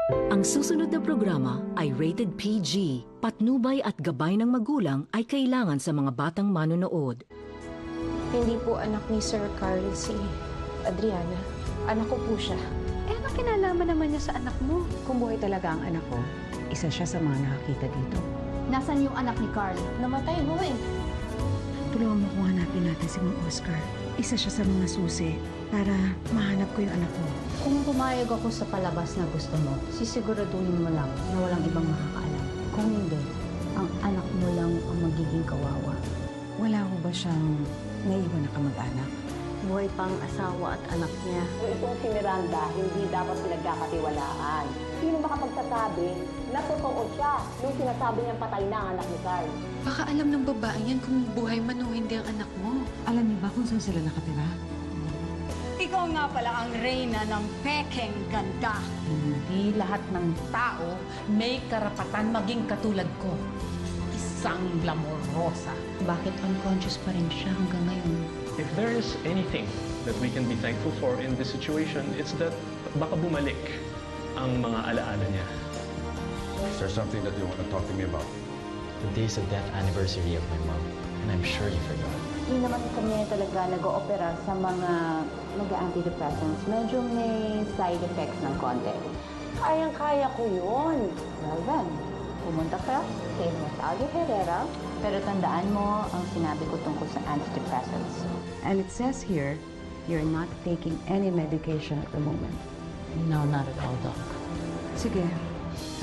Ang susunod na programa ay rated PG. Patnubay at gabay ng magulang ay kailangan sa mga batang manonood. Hindi po anak ni Sir Carl si Adriana. Anak ko po siya. Eh, ano kinalaman naman niya sa anak mo? Kung buhay talaga ang anak ko, isa siya sa mga nakakita dito. Nasaan yung anak ni Carl? Namatay mo eh. Tulungan mo kung hanapin natin si Mang Oscar. Isa siya sa mga susi para mahanap ko yung anak ko. Kung pumayag ako sa palabas na gusto mo, sisiguraduhin mo lang na walang ibang makakaalam. Kung hindi, ang anak mo lang ang magiging kawawa. Wala ko ba siyang naiwan na kamag-anak? Buhay pang asawa at anak niya. Itong si Miranda, hindi dapat pinagkakatiwalaan. Sino makapagsasabi na totoo siya nung sinasabi niyang patay na ang anak ni Carl? Baka alam ng babaeng yan kung buhay man o hindi ang anak mo. Alam niyo ba kung saan sila nakatira? Ikaw nga pala ang reyna ng pekeng ganda. Hindi lahat ng tao may karapatan maging katulad ko. Isang glamorosa. Bakit unconscious pa rin siya hanggang ngayon? If there is anything that we can be thankful for in this situation, it's that baka bumalik ang mga alaala niya. Is there something that you want to talk to me about? The days of death anniversary of my mom, and I'm sure you forgot. Hindi naman kami talaga nag-oopera sa mga nag-antidepressants. Medyo may side effects ng konti. Kayang-kaya ko yun. Well then, pumunta ka kay Natalia Herrera, pero tandaan mo ang sinabi ko tungkol sa antidepressants. And it says here, you're not taking any medication at the moment. No, not at all, Doc. Sige,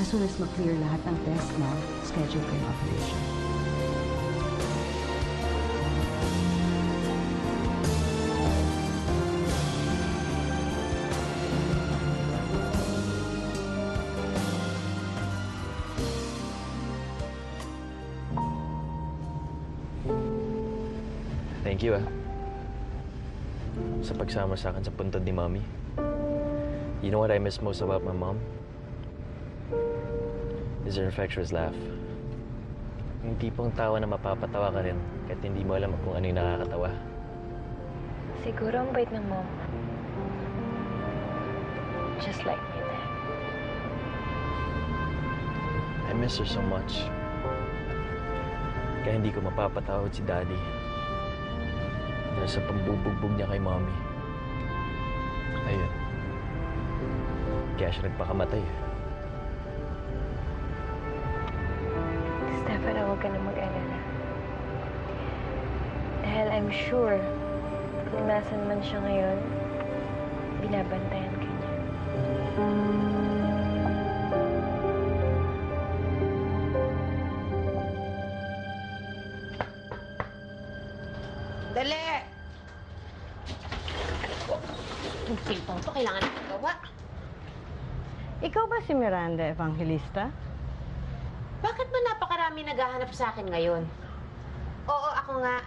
as soon as ma-clear lahat ng test mo, schedule ko yung operation. Thank you, sa pagsama sa akin sa puntod ni Mommy. You know what I miss most about my mom? Is her infectious laugh. Yung tipong tawa na mapapatawa ka rin kahit hindi mo alam kung ano yung nakakatawa. Siguro ang bait ng mom. Just like me then. I miss her so much. Kaya hindi ko mapapatawad si Daddy. Dahil sa pambubugbog niya kay Mommy. Ayun. Kaya siya nagpakamatay. Stefano, huwag ka na mag-alala. Dahil I'm sure, kung nasan man siya ngayon, binabantayan ka niya. Dali! Yung pintong to, kailangan natin gawa. Ikaw ba si Miranda Evangelista? Bakit ba napakarami naghahanap sa akin ngayon? Oo, ako nga.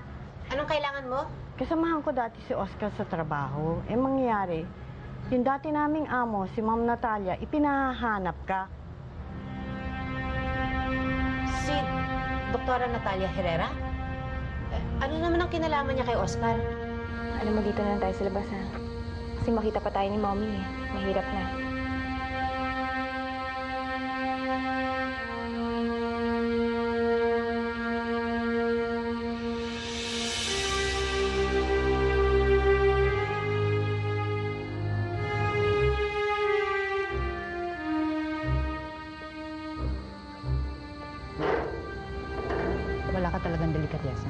Anong kailangan mo? Kasamahan ko dati si Oscar sa trabaho. Eh, mangyayari, yung dati naming amo, si Ma'am Natalia, ipinahanap ka. Si Doktora Natalia Herrera? Ano naman ang kinalaman niya kay Oscar? Alam mo, dito na lang tayo sa labas, ha? Kasi makita pa tayo ni Mommy, eh. Mahirap na. Wala ka talagang delikatesa.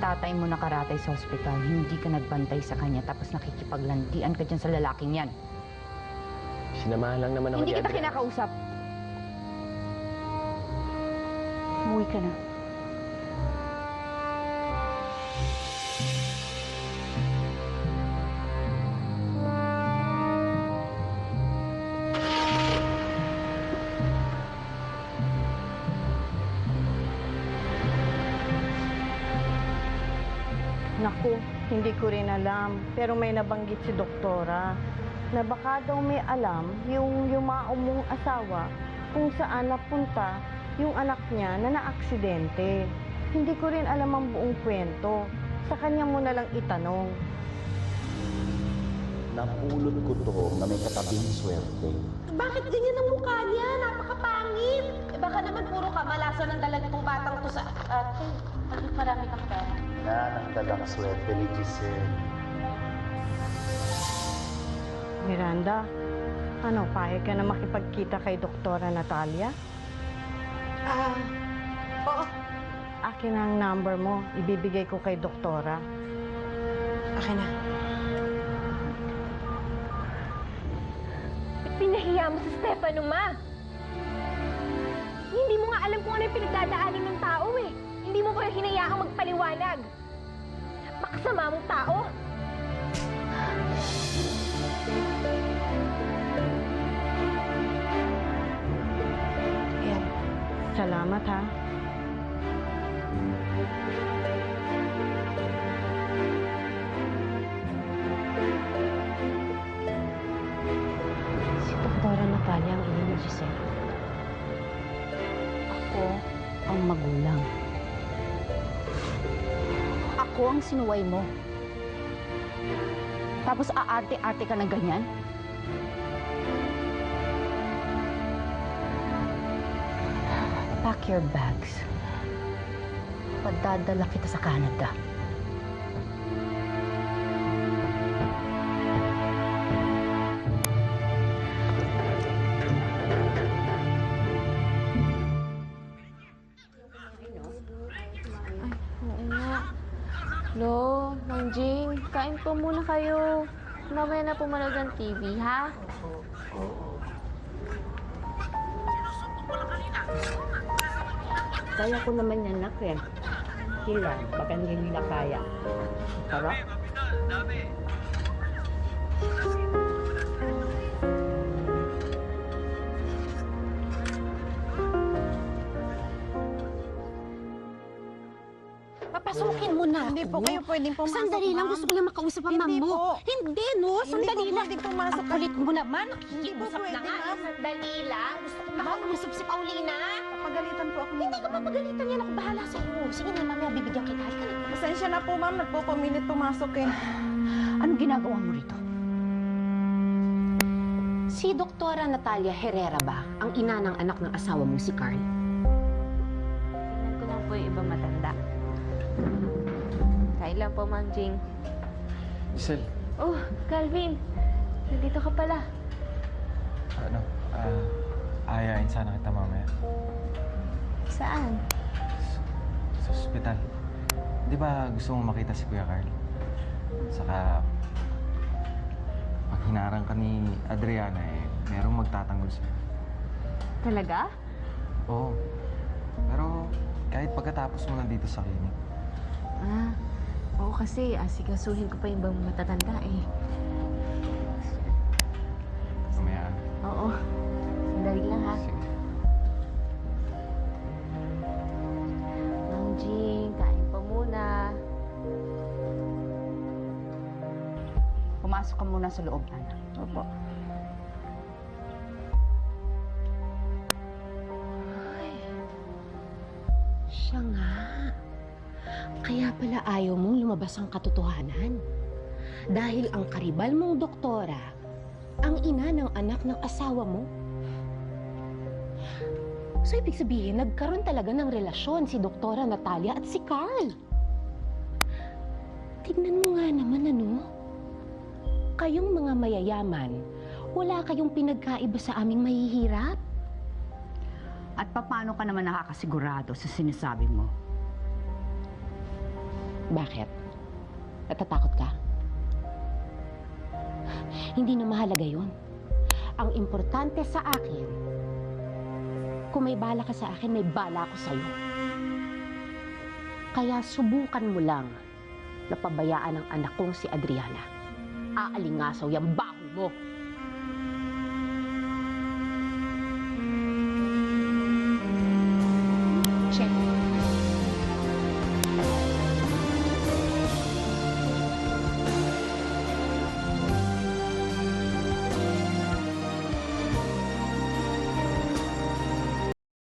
Tatay mo nakaratay sa ospital, hindi ka nagbantay sa kanya, tapos nakikipaglandian ka dyan sa lalaking yan. Sinamahan lang naman ako Hindi ni kita Adriana. kinakausap. Umuwi ka na. Naku, hindi ko rin alam. Pero may nabanggit si doktora na baka daw may alam yung yumao mong asawa kung saan napunta yung anak niya na naaksidente. Hindi ko rin alam ang buong kwento. Sa kanya mo na lang itanong. napulot ko to na may katabing swerte. Bakit ganyan ang mukha niya? Napakapangit! Baka naman puro kamalasan ng dala nitong batang to sa ate. Bakit marami kang pera? Yan ang dalang swerte ni Giselle. Miranda, ano, payag ka na makipagkita kay Doktora Natalia? Oo. Akin ang number mo. Ibibigay ko kay Doktora. Akin na. Pinahiya mo si Stefano, ma. Hindi mo nga alam kung ano yung pinagdadaanan ng tao eh. Hindi mo pa hinayaang magpaliwanag. Makasama mong tao. Ayan. Salamat, ha? Si Doktora Natalia ang ina ni Giselle. Ako ang magulang. Ako ang sinuway mo. Tapos aarte-arte ka ng ganyan? Pack your bags. Padadala kita sa Canada. Oo nga. Lo, Mang Jing, kain po muna kayo. Mamaya na pumanood ng TV, ha? Kaya ko naman yan, nak eh. Sila, baka hindi nila kaya. Tara. Papasukin mo na Hindi ako. po kayo pwedeng pumasok, Sandali lang, ma'am. gusto ko lang makausap ang Hindi ma'am mo. po. Hindi, no? Hindi Sandali po lang. pwedeng pumasok. Ang kulit mo naman. Hindi po Nakikiusap pwede, na nga. ma'am. Sandali lang. Gusto ko makausap si Paulina. Papagalitan po ako. Hindi ka mapagalitan yan. Ako bahala sa'yo. Sige na, mamaya bibigyan kita. Halika na. Pasensya na po, ma'am. Nagpupumilit pumasok eh. Anong ginagawa mo rito? Si Doktora Natalia Herrera ba ang ina ng anak ng asawa mong si Carl? Tingnan ko lang po yung iba matanda. Kain lang po, Mang Jing. Giselle, Oh, Calvin. Nandito ka pala. ayain sana kita mamaya. Saan? Sa ospital. Di ba gusto mong makita si Kuya Carl? Saka, pag hinarang ka ni Adriana merong magtatanggol sa'yo. Talaga? Oo. Pero kahit pagkatapos mo nandito sa clinic. Oo kasi asikasuhin ko pa yung ibang matatanda eh. Mamaya. Oo. Sandali lang ha. Sige. Mang Jing, kain pa muna. Pumasok ka muna sa loob, anak. Opo. Siya nga. Kaya pala ayaw mong lumabas ang katotohanan. Dahil ang karibal mong doktora, ang ina ng anak ng asawa mo. So, ibig sabihin, nagkaroon talaga ng relasyon si Doktora Natalia at si Carl. Tignan mo nga naman, ano? Kayong mga mayayaman, wala kayong pinagkaiba sa aming mahihirap. At paano ka naman nakakasigurado sa sinasabi mo? Bakit? Natatakot ka? Hindi na mahalaga yun. Ang importante sa akin, kung may bala ka sa akin, may bala ako sa'yo. Kaya subukan mo lang na pabayaan ang anak kong si Adriana. Aalingasaw yung baho mo.